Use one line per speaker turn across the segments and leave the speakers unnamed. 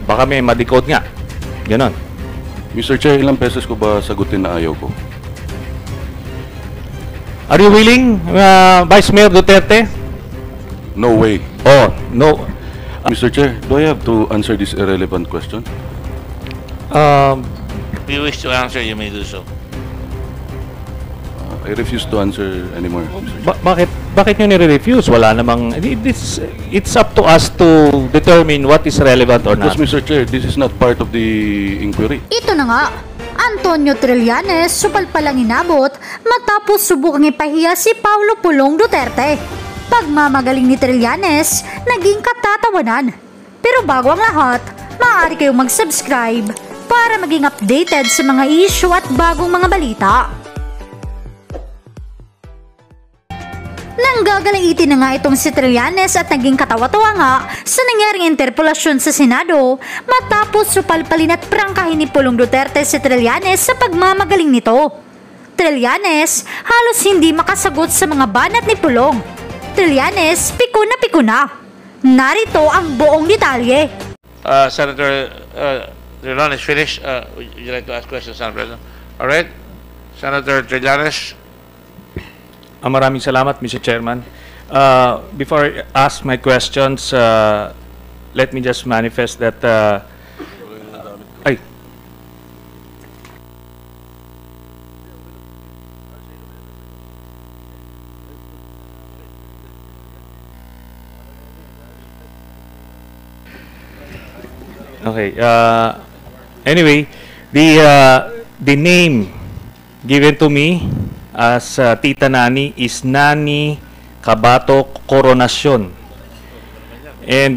Baka may ma-decode nga. Ganon.
Mr. Chair, ilang beses ko ba sagutin na ayaw ko?
Are you willing, Vice Mayor Duterte?
No way.
Oh, no.
Mr. Chair, do I have to answer this irrelevant question?
If you wish to answer, you may do so.
I refuse to answer anymore, Mr. Chair.
Bakit nyo nire-refuse? Wala namang... It's up to us to determine what is relevant or not.
Because, Mr. Chair, this is not part of the inquiry.
Ito na nga, Antonio Trillanes supalpalang inabot matapos subukang ipahiya si Paulo Pulong Duterte. Pagmamagaling ni Trillanes, naging katatawanan. Pero bago ang lahat, maaari kayong mag-subscribe para maging updated sa mga issue at bagong mga balita. Nanggagaliitin na nga itong si Trillanes at naging katawa-tawa nga sa nangyaring interpelasyon sa Senado matapos supalpalin at prangkahin ni Pulong Duterte si Trillanes sa pagmamagaling nito. Trillanes halos hindi makasagot sa mga banat ni Pulong. Trillanes piko na. Narito ang buong detalye.
Senator Trillanes, finish. Would you like to ask questions, Senator President? All right. Senator Trillanes.
Maraming salamat, Mr. Chairman. Before I ask my questions, let me just manifest that... Okay. Anyway, the name given to me as Tita Nani is Nani Cabato Coronacion. And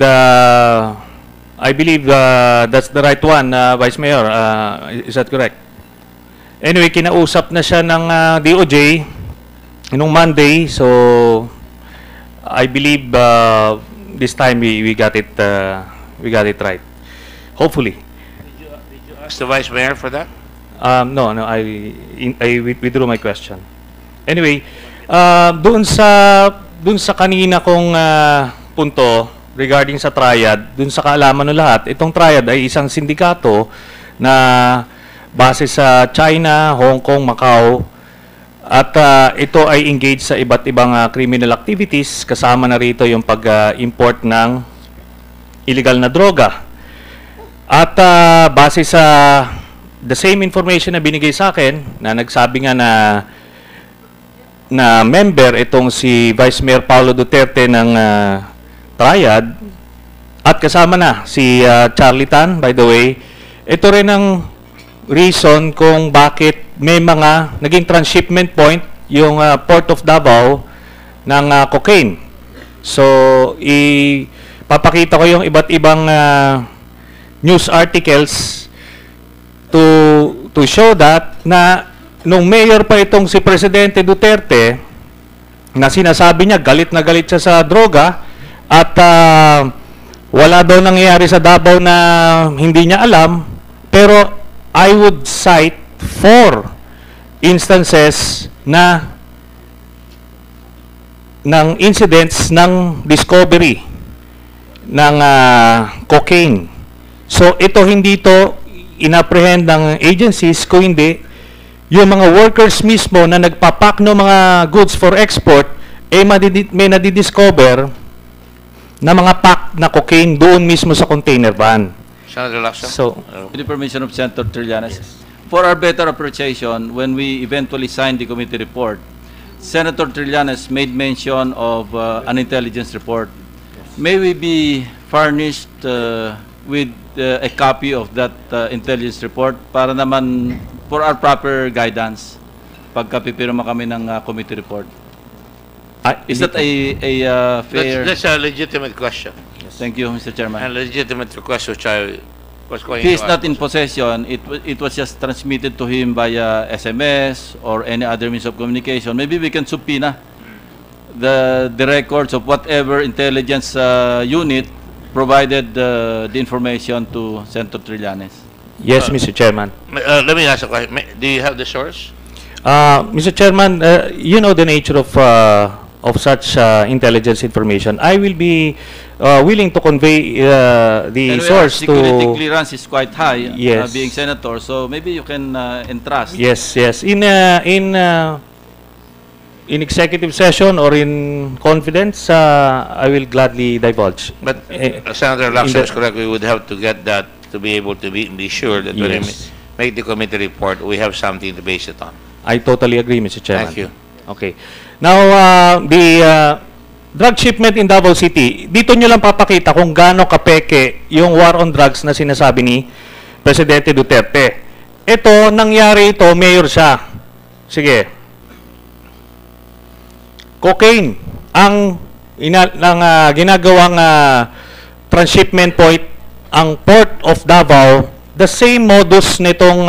I believe that's the right one, Vice Mayor. Is that correct? Anyway, kinausap na siya ng DOJ nung Monday. So, I believe this time we got it right. Hopefully.
Did you ask the Vice Mayor for that?
No, I withdrew my question. Anyway, doon sa kanina kong punto regarding sa triad, doon sa kaalaman ng lahat, itong triad ay isang sindikato na base sa China, Hong Kong, Macau, at ito ay engaged sa iba't ibang criminal activities, kasama na rito yung pag-import ng illegal na droga. At base sa the same information na binigay sa akin, na nagsabi nga na member itong si Vice Mayor Paulo Duterte ng triad, at kasama na si Charlie Tan, by the way. Ito rin ang reason kung bakit may mga naging transshipment point yung Port of Davao ng cocaine. So, ipapakita ko yung iba't ibang news articles to show that na nung mayor pa itong si Presidente Duterte, na sinasabi niya galit na galit siya sa droga at wala daw nangyayari sa Davao na hindi niya alam, pero I would cite 4 instances ng incidents ng discovery ng cocaine. So ito hindi to inapprehend ng agencies, kung hindi yung mga workers mismo na nagpapak ng mga goods for export, may nadidiscover na mga pack na cocaine doon mismo sa container van.
Senator Lacson.
So,
with the permission of Senator Trillanes, for our better appreciation, when we eventually signed the committee report, Senator Trillanes made mention of an intelligence report. May we be furnished with a copy of that intelligence report para naman for our proper guidance pagkapipirma kami ng committee report? Is that a fair...
That's a legitimate question.
Thank you, Mr. Chairman.
A legitimate request which I was going
He is
to
not
ask.
in possession. It was just transmitted to him via SMS or any other means of communication. Maybe we can subpoena the records of whatever intelligence unit provided the information to Senator Trillanes.
yes, Mr. Chairman.
Let me ask a question. Do you have the source?
Mr. Chairman, you know the nature of such intelligence information. I will be willing to convey the
Anyway,
source
security
to...
clearance is quite high,
Yes.
being senator, so maybe you can entrust.
Yes, yes. In executive session or in confidence, I will gladly divulge.
But
Eh,
Senator
in
Lacson
the-
is correct. We would have to get that to be able to be sure that when we
Yes.
make the committee report, we have something to base it on.
I totally agree, Mr. Chairman.
Thank you.
Okay. Now, the drug shipment in Davao City, dito nyo lang papakita kung gaano kapeke yung war on drugs na sinasabi ni Presidente Duterte. Ito, nangyari ito, mayor siya. Sige. Cocaine ang ginagawang transshipment point ang Port of Davao. The same modus nitong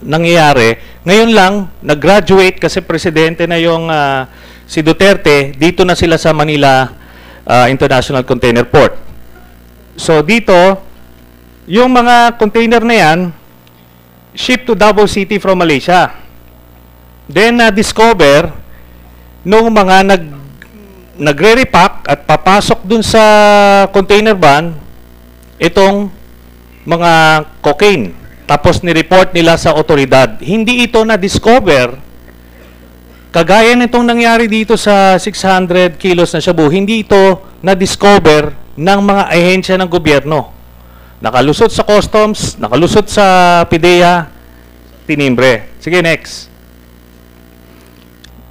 nangyayari. Ngayon lang, nag-graduate kasi presidente na yung si Duterte, dito na sila sa Manila International Container Port. So dito, yung mga container na yan, shipped to Davao City from Malaysia. Then, discover nung mga nagre-repack at papasok dun sa container van, itong mga cocaine. Tapos ni-report nila sa otoridad. Hindi ito na-discover. Kagaya nitong nangyari dito sa 600 kilos na shabu, hindi ito na-discover ng mga ahensya ng gobyerno. Nakalusot sa customs, nakalusot sa PIDEA, tinimbre. Sige, next.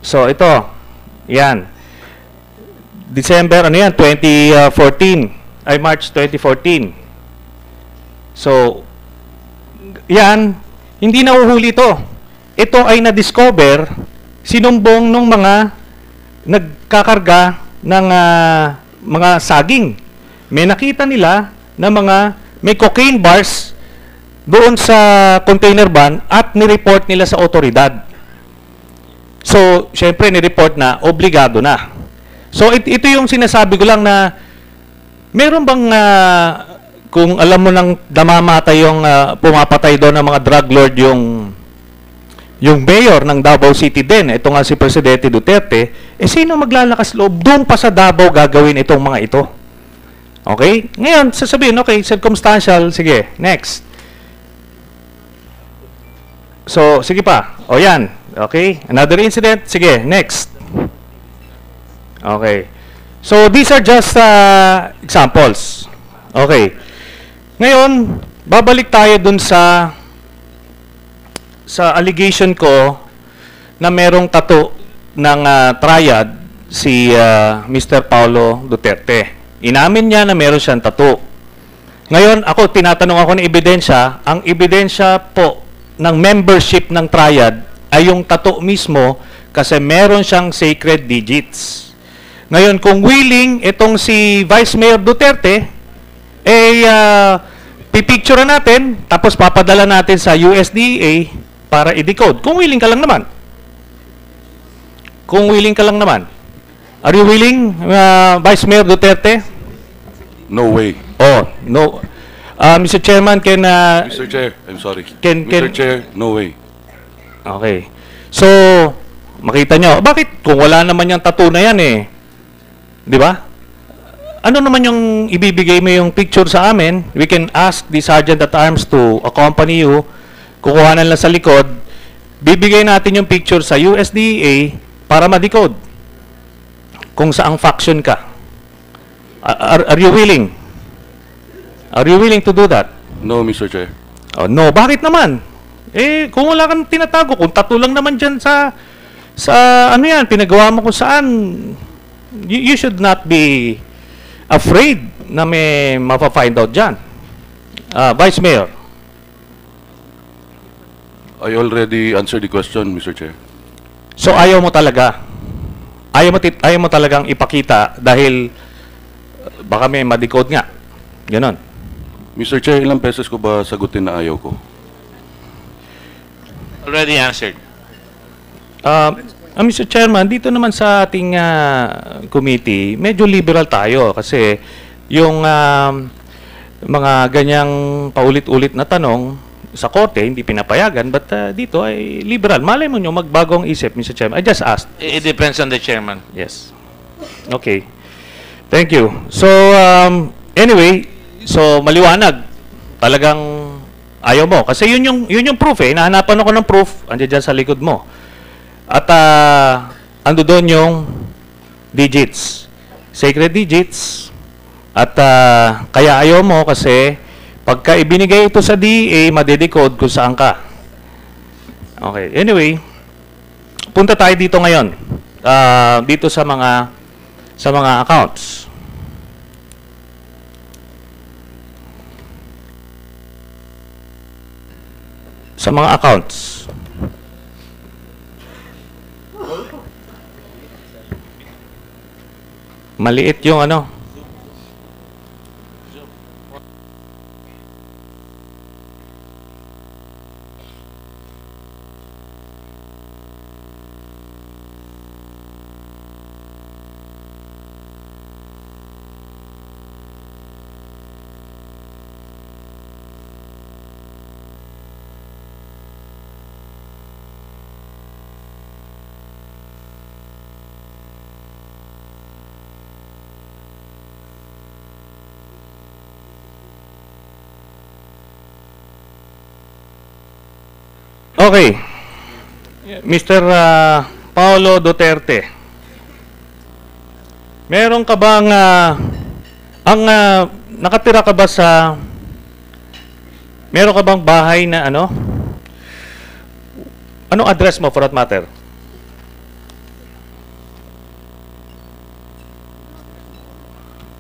So, ito. Yan. December, ano yan? 2014. Ay, March 2014. So, yan, hindi nahuhuli ito. Ito ay na-discover, sinumbong ng mga nagkakarga ng mga saging. May nakita nila na may cocaine bars doon sa container van at nireport nila sa otoridad. So, syempre, nireport na, obligado na. So, ito yung sinasabi ko lang na meron bang kung alam mo nang damamatay yung pumapatay doon ng mga drug lord yung mayor ng Davao City din, ito nga si Presidente Duterte, sino maglalakas loob doon pa sa Davao gagawin itong mga ito? Okay? Ngayon, sasabihin, okay, circumstantial, sige, next. So, sige pa. O yan, okay? Another incident, sige, next. Okay. So, these are just examples. Okay. Ngayon, babalik tayo dun sa allegation ko na merong tattoo ng triad si Mr. Paulo Duterte. Inamin niya na meron siyang tattoo. Ngayon, tinatanong ako ng ebidensya. Ang ebidensya po ng membership ng triad ay yung tattoo mismo kasi meron siyang sacred digits. Ngayon, kung willing itong si Vice Mayor Duterte, pipicture natin, tapos papadala natin sa USDA para i-decode. Kung willing ka lang naman. Kung willing ka lang naman. Are you willing, Vice Mayor Duterte?
No way.
Oh, no. Mr. Chairman,
Mr. Chair, I'm sorry. Mr. Chair, no way.
Okay. So, makita nyo, bakit kung wala naman yung tattoo na yan di ba? Ano naman yung ibibigay mo yung picture sa amin? We can ask the Sergeant at Arms to accompany you. Kukuhanan lang sa likod. Bibigay natin yung picture sa USDA para ma-decode kung saang faction ka. Are you willing? Are you willing to do that?
No, Mr. Chair.
Oh, no. Bakit naman? Kung wala kang tinatago, kung tattoo lang naman dyan sa ano yan, pinagawa mo kung saan, you should not be afraid na may mapa-find out dyan. Vice Mayor.
I already answered the question, Mr. Chair.
So ayaw mo talaga. Ayaw mo talagang ipakita dahil baka may ma-decode nga. Ganon.
Mr. Chair, ilang beses ko ba sagutin na ayaw ko?
Already answered.
Mr. Chairman, dito naman sa ating committee, medyo liberal tayo kasi yung mga ganyang paulit-ulit na tanong sa korte, hindi pinapayagan, but dito ay liberal. Malay mo nyo, magbagong isip, Mr. Chairman. I just asked.
It depends on the chairman.
Yes. Okay. Thank you. So, anyway, so maliwanag. Talagang ayaw mo. Kasi yun yung proof eh. Nahanapan ako ng proof. Andiyan dyan sa likod mo. At ando doon yung digits. Sacred digits. At kaya ayaw mo kasi pagka ibinigay ito sa DEA, madedecode kung saan ka. Okay. Anyway, punta tayo dito ngayon. Dito sa mga accounts. Sa mga accounts. Maliit yung ano. Okay. Mr. Paolo Duterte. Meron ka bang nakatira ka ba sa meron ka bang bahay na ano? Anong address mo for that matter?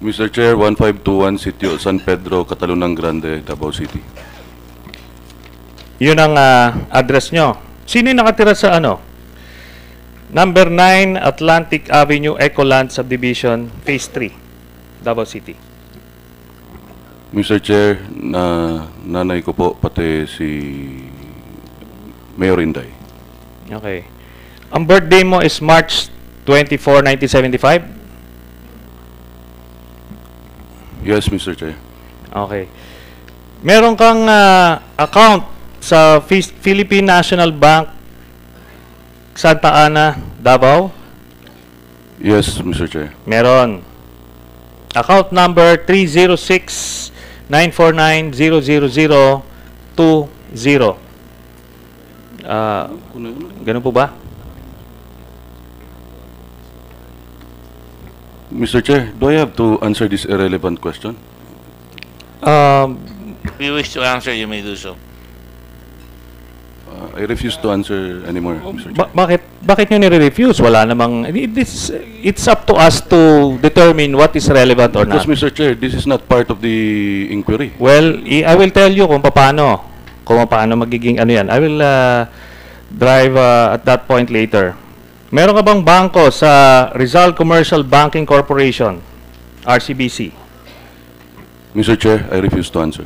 Mr. Chair, 1521 Sitio San Pedro, Catalunan Grande, Davao City.
Yun ang address nyo. Sino yung nakatira sa ano? Number 9 Atlantic Avenue Ecoland Subdivision, Phase 3, Davao City.
Mr. Chair, nanay ko po, pati si Mayor Inday.
Okay. Ang birthday mo is March 24, 1975?
Yes, Mr. Chair.
Okay. Meron kang account sa Philippine National Bank, Santa Ana, Davao?
Yes, Mr. Chair.
Meron. Account number 306-949-00020. Ganun po ba?
Mr. Chair, do I have to answer this irrelevant question?
If you wish to answer, you may do so.
I refuse to answer anymore, Mr. Chair.
Bakit nyo nire-refuse? Wala namang... It's up to us to determine what is relevant or not.
Because, Mr. Chair, this is not part of the inquiry.
Well, I will tell you kung paano magiging ano yan. I will drive at that point later. Meron ka bang bangko sa Rizal Commercial Banking Corporation, RCBC?
Mr. Chair, I refuse to answer.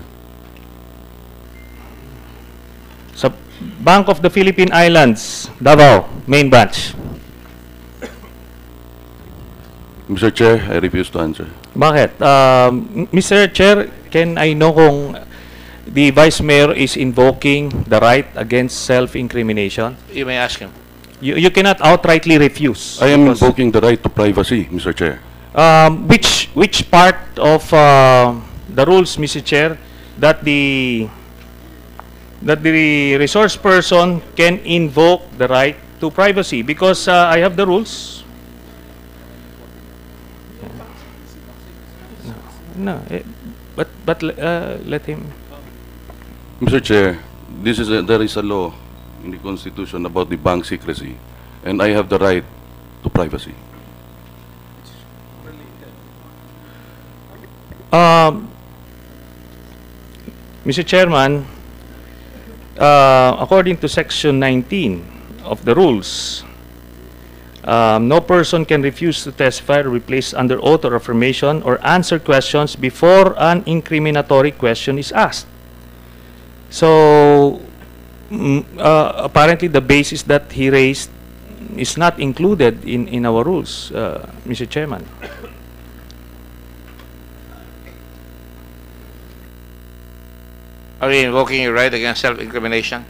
Sa Bank of the Philippine Islands, Davao, main branch.
Mr. Chair, I refuse to answer.
Bakit? Mr. Chair, can I know kung the Vice Mayor is invoking the right against self-incrimination?
You may ask him.
You cannot outrightly refuse.
I am
because-
invoking the right to privacy, Mr. Chair.
Which part of the rules, Mr. Chair, that the resource person can invoke the right to privacy? Because I have the rules. No, but let him.
Mr. Chair, there is a law in the Constitution about the bank secrecy, and I have the right to privacy.
Mr. Chairman, according to Section 19 of the rules, no person can refuse to testify or be placed under oath or affirmation or answer questions before an incriminatory question is asked. So, apparently the basis that he raised is not included in our rules, Mr. Chairman.
Are you invoking your right against self-incrimination?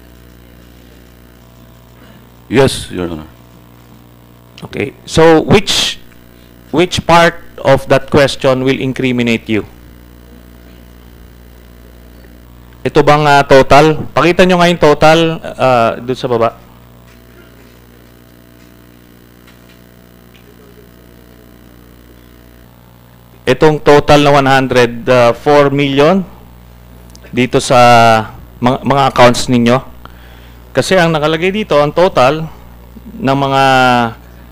Yes, Your Honor.
Okay. So which part of that question will incriminate you? Ito bang total? Pakita nyo nga yung total doon sa baba. Itong total na 104 million dito sa mga accounts ninyo. Kasi ang nakalagay dito, ang total ng mga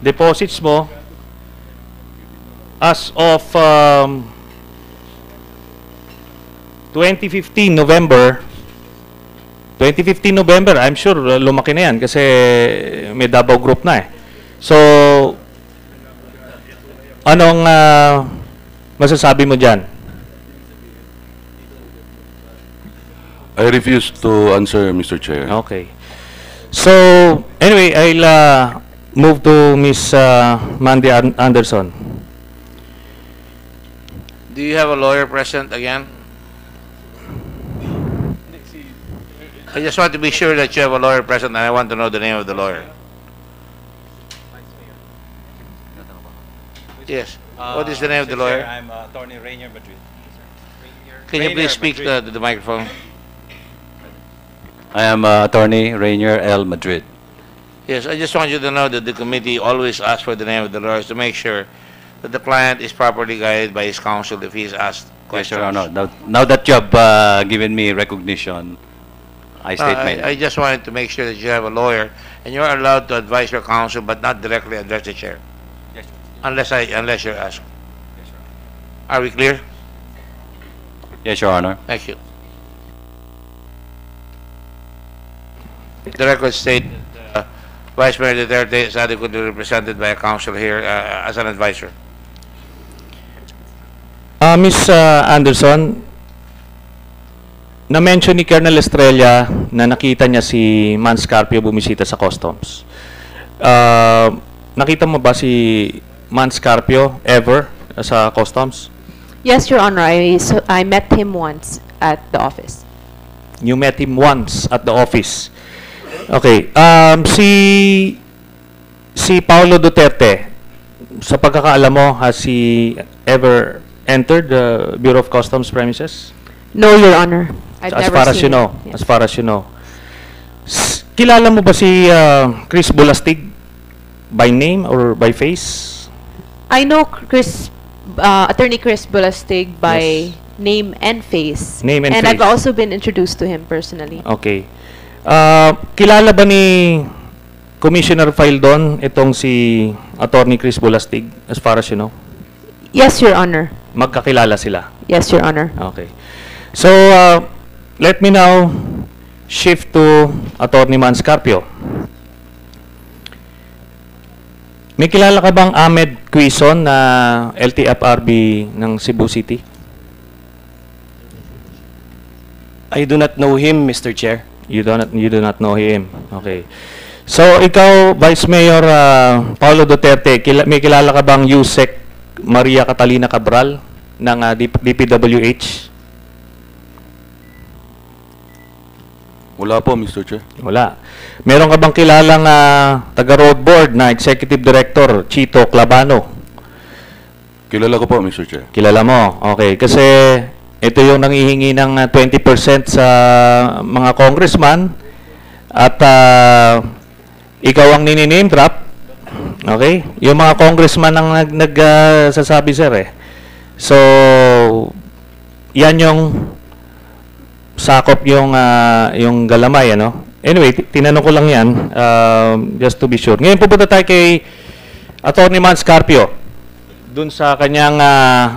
deposits mo as of 2015 November, I'm sure lumaki na yan kasi may Davao Group na eh. So, anong masasabi mo dyan?
I refuse to answer, Mr. Chair.
Okay. So, anyway, I'll move to Ms. Mandy Anderson.
Do you have a lawyer present again? I just want to be sure that you have a lawyer present, and I want to know the name of the lawyer. Yes. What is the name of the lawyer?
I'm Attorney Rainier Madrid.
Can you please
Rainier
speak to the microphone?
I am Attorney Rainier L. Madrid.
Yes, I just want you to know that the committee always asks for the name of the lawyer to make sure that the client is properly guided by his counsel if he is asked
Yes,
questions.
Your Honor. Now that you have given me recognition, I state my
I just wanted to make sure that you have a lawyer and you're allowed to advise your counsel but not directly address the chair.
Yes,
Unless you're asked. Are we clear?
Yes, Your Honor.
Thank you. The record state Vice Mayor Duterte is adequately represented by a counsel here as an advisor.
Ms. Anderson, na-mention ni Colonel Estrella na nakita niya si Man Scarpio bumisita sa customs. Nakita mo ba si Man Scarpio ever sa customs?
Yes, Your Honor. I met him once at the office.
You met him once at the office. Okay. Si Paulo Duterte, sa pagkakaalam mo, has he ever entered the Bureau of Customs premises?
No, Your Honor. I've
As
never
far as
seen
you know.
him. Yes.
As far as you know. Kilala mo ba si Chris Bulastig by name or by face?
I know Attorney Chris Bulastig by
Yes.
name and face.
Name and
I've
face.
also been introduced to him personally.
Okay. Kilala ba ni Commissioner Faildon itong si Attorney Chris Bulastig as far as you know?
Yes, Your Honor.
Magkakilala sila.
Yes, Your Honor.
Okay. So, let me now shift to Attorney Man Scarpio. May kilala ka bang Ahmed Quizon na LTFRB ng Cebu City?
I do not know him, Mr. Chair.
You do not know him. Okay. So, ikaw, Vice Mayor Paulo Duterte, may kilala ka bang Yusek Maria Catalina Cabral ng DPWH?
Wala po, Mr. Chair.
Wala. Meron ka bang kilalang taga-road board na Executive Director, Chito Clavano?
Kilala ko po, Mr. Chair.
Kilala mo. Okay. Kasi ito yung nangihingi ng 20% sa mga congressman at ikaw ang nini-name drop. Okay? Yung mga congressman ang nagsasabi, sir eh. So, yan yung sakop yung galamay, ano? Anyway, tinanong ko lang yan, just to be sure. Ngayon, pupunta tayo kay Attorney Man Scarpio, dun sa kanyang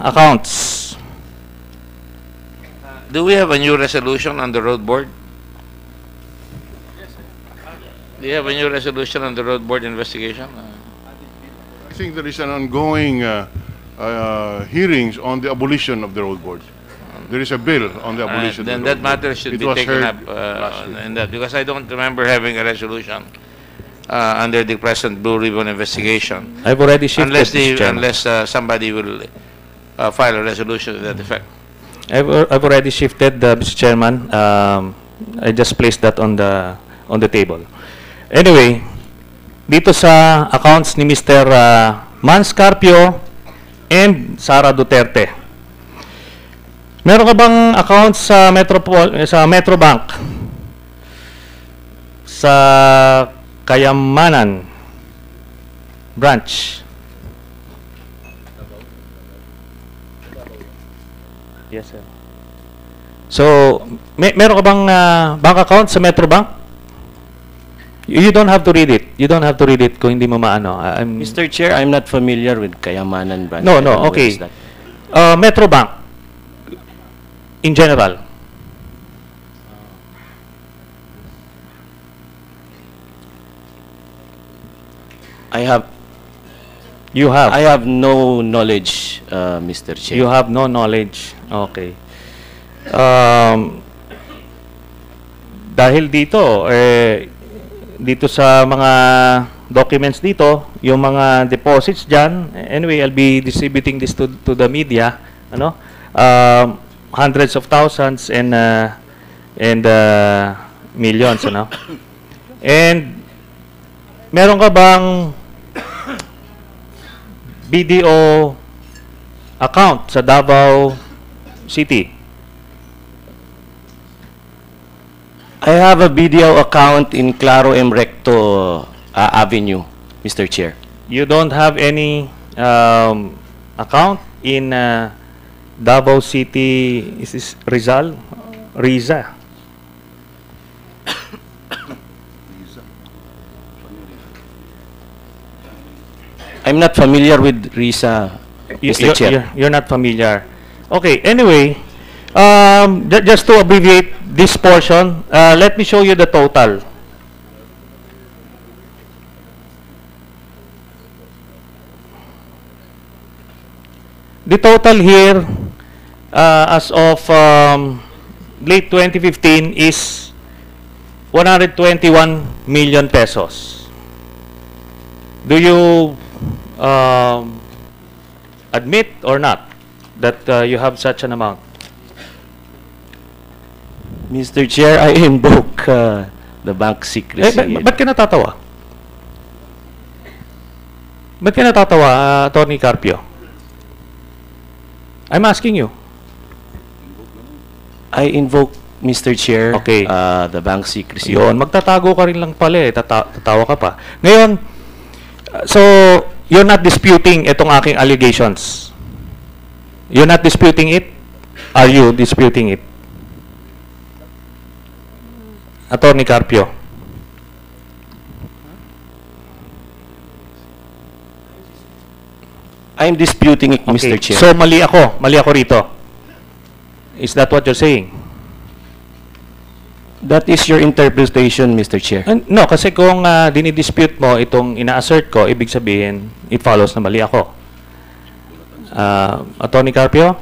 accounts.
Do we have a new resolution on the road board? Do you have a new resolution on the road board investigation?
I think there is an ongoing hearings on the abolition of the road board. There is a bill on the abolition.
Then
of the
that
road board.
matter should
It
be
was
taken
heard
up
last week.
in that, because I don't remember having a resolution under the present Blue Ribbon investigation.
I've already shifted, Mr. Chairman.
Unless somebody will file a resolution to that effect.
I've already shifted, Mr. Chairman. I just placed that on the table. Anyway, dito sa accounts ni Mr. Man Scarpio, and Sara Duterte. Meron ka bang account sa Metrobank? Sa Kayamanan branch? Yes, sir. So, meron ka bang bank account sa Metrobank? You don't have to read it. You don't have to read it kung hindi mo maano.
Mr. Chair, I'm not familiar with Kayamanan branch.
No,
I don't know what
okay.
is that.
Metrobank, in general. You have.
I have no knowledge, Mr. Chair.
You have no knowledge. Okay. Dahil dito, dito sa mga documents dito, yung mga deposits dyan, anyway, I'll be distributing this to the media, ano? Hundreds of thousands and millions, ano? And meron ka bang BDO account sa Davao City?
I have a BDO account in Claro M. Recto Avenue, Mr. Chair.
You don't have any account in Davao City, is this Rizal? Riza.
I'm not familiar with Risa, Mr. Chair.
You're not familiar. Okay, anyway, just to abbreviate this portion, let me show you the total. The total here, as of late 2015, is 121 million pesos. Do you admit or not that you have such an amount?
Mr. Chair, I invoke the bank secrecy.
Ba't ka natatawa? Ba't ka natatawa, Attorney Carpio? I'm asking you.
I invoke, Mr. Chair,
Okay.
the bank secrecy.
Yun, magtatago ka rin lang pala eh, tatawa ka pa. Ngayon, so, you're not disputing itong aking allegations? You're not disputing it? Are you disputing it? Attorney Carpio.
I'm disputing it, Mr.
Okay.
Chair.
So, mali ako rito. Is that what you're saying?
That is your interpretation, Mr. Chair.
No, kasi kung dinidispute mo itong ina-assert ko, ibig sabihin, it follows na mali ako. Attorney Carpio?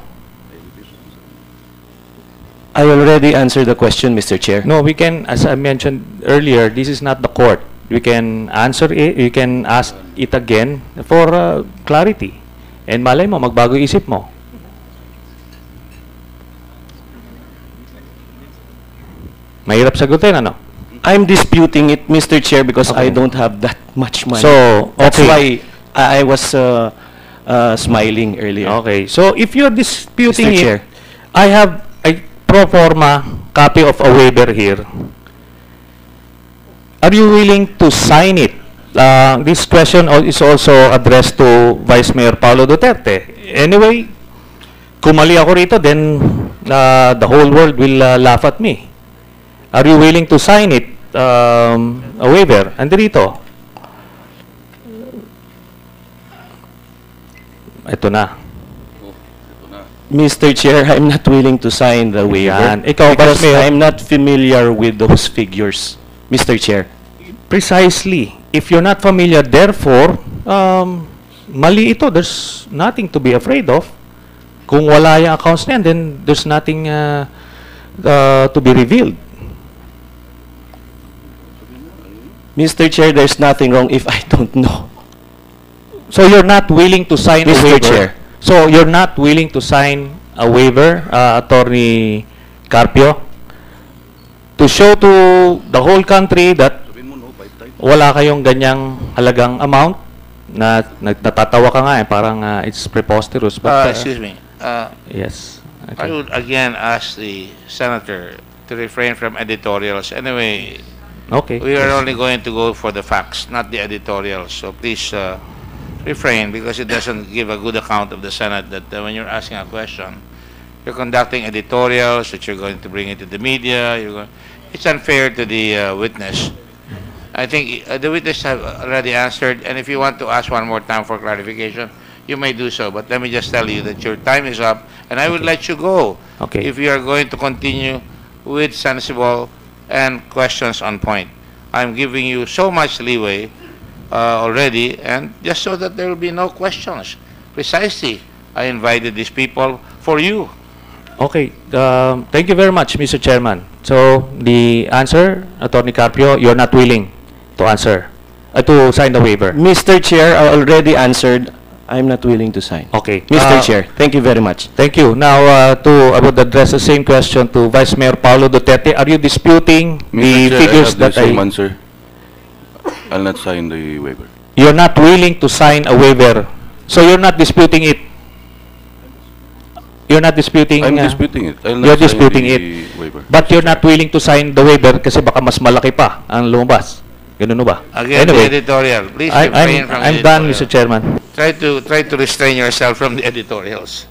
I already answered the question, Mr. Chair.
No, we can, as I mentioned earlier, this is not the court. We can answer it, we can ask it again for clarity. And malay mo, magbago isip mo. Mahirap sagutin, ano?
I'm disputing it, Mr. Chair, because
Okay.
I don't have that much money.
So,
That's
okay.
why I was smiling earlier.
Okay. So, if you're disputing
Mr.
it,
Chair.
I have a pro forma copy of a waiver here. Are you willing to sign it? This question is also addressed to Vice Mayor Paulo Duterte. Anyway, kung mali ako rito, then the whole world will laugh at me. Are you willing to sign it, a waiver? Andi rito. Ito na.
Mr. Chair, I'm not willing to sign the waiver
Yan. Ikaw,
because
Vice Mayor.
I'm not familiar with those figures, Mr. Chair.
Precisely. If you're not familiar, therefore, mali ito. There's nothing to be afraid of. Kung wala yung accounts niyan, then there's nothing to be revealed.
Mr. Chair, there's nothing wrong if I don't know.
So you're not willing to sign a
Mr.
waiver?
Chair.
So you're not willing to sign a waiver, Attorney Carpio, to show to the whole country that wala kayong ganyang halagang amount natatawa ka nga eh, parang it's preposterous. But,
Excuse me.
yes.
I
Okay.
would again ask the senator to refrain from editorials. Anyway,
Okay.
we are
Yes.
only going to go for the facts, not the editorials. So please refrain, because it doesn't give a good account of the Senate that when you're asking a question, you're conducting editorials, that you're going to bring it to the media. It's unfair to the witness. I think the witness have already answered, and if you want to ask one more time for clarification, you may do so. But let me just tell you that your time is up, and I will let you go
Okay.
if you are going to continue with sensible and questions on point. I'm giving you so much leeway already, and just so that there will be no questions. Precisely, I invited these people for you.
Okay. Thank you very much, Mr. Chairman. So, the answer, Attorney Carpio, you're not willing to answer, to sign the waiver.
Mr. Chair, I already answered. I'm not willing to sign.
Okay.
Mr. Chair, thank you very much.
Thank you. Now, I would address the same question to Vice Mayor Paulo Duterte. Are you disputing the
Mr. Chair,
figures
I have the
that
same answer. I'll not sign the waiver.
you're not willing to sign a waiver? So you're not disputing it? You're not disputing...
I'm disputing it. I'll not
You're
sign
disputing
the
it.
waiver.
But you're not willing to sign the waiver kasi baka mas malaki pa ang lumabas. Ganun ba?
Again, the editorial. Please refrain from
I'm
the
done,
editorial.
Mr. Chairman.
Try to restrain yourself from the editorials.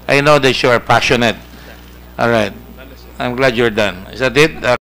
I know that you are passionate. All right. I'm glad you're done. Is that it?